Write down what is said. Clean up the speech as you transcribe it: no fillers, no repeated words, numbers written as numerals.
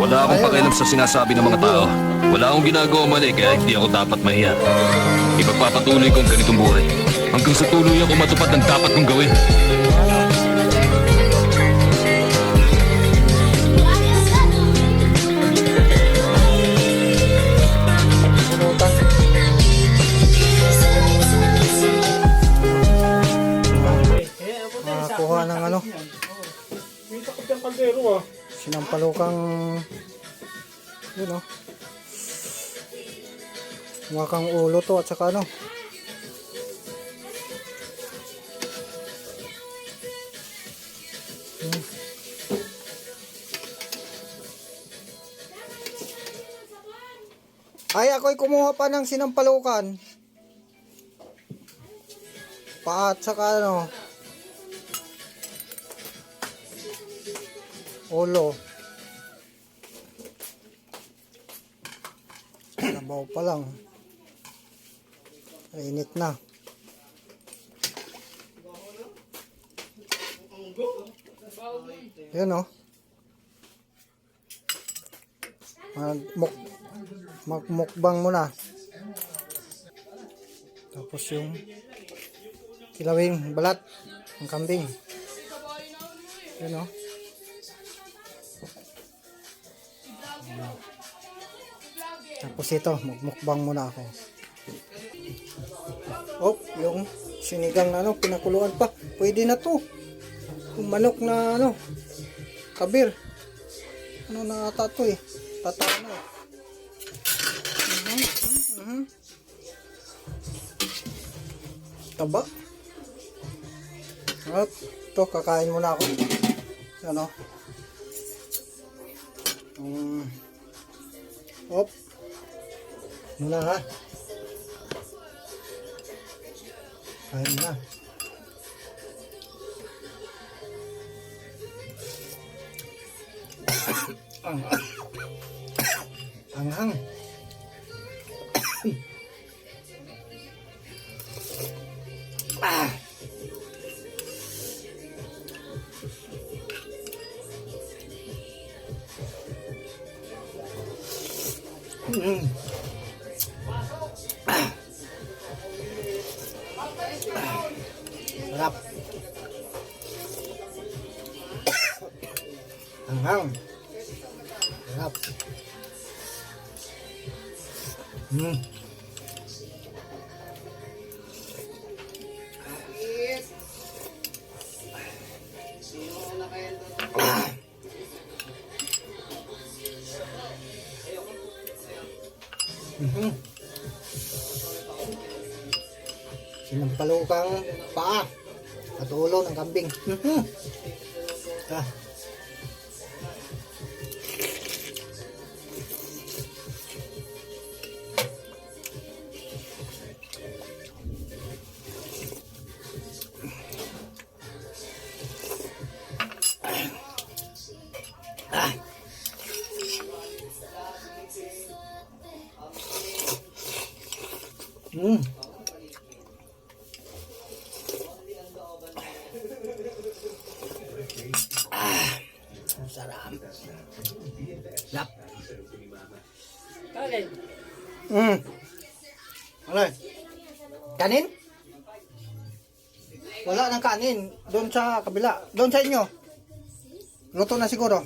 Wala akong pakialam sa sinasabi ng mga tao. Wala akong ginagawa mali kaya hindi ako dapat mahiya. Ipagpapatuloy ko ang ganitong buhay hanggang sa tuluyan ko matupad ang dapat kong gawin. Kuha ng ano, sinampalukang yun o, mukhang ulo to at saka ano, ay ako'y kumuha pa ng sinampalukan pa at saka ano, ulo. Nabaw pa lang. Init na. Yan o. Magmukbang muna. Tapos yung kilawing balat ng kambing. Yan o. Tapos ito, magmukbang muna ako. Oh, yung sinigang na ano, pinakuluan pa. Pwede na to. Yung manok na ano, kabir. Ano na ata to eh. Tatano eh. Taba. At ito, kakain muna ako. Ano? Hop. Muna ha. Kain na. Anghang. Sarap. Anghang. Sarap. Sinampalukang paa at ulo ng kambing. Ah. Sarap. Lap. Ano? Kanin? Wala nang kanin. Doon sa kabila. Doon sa inyo. Luto na siguro.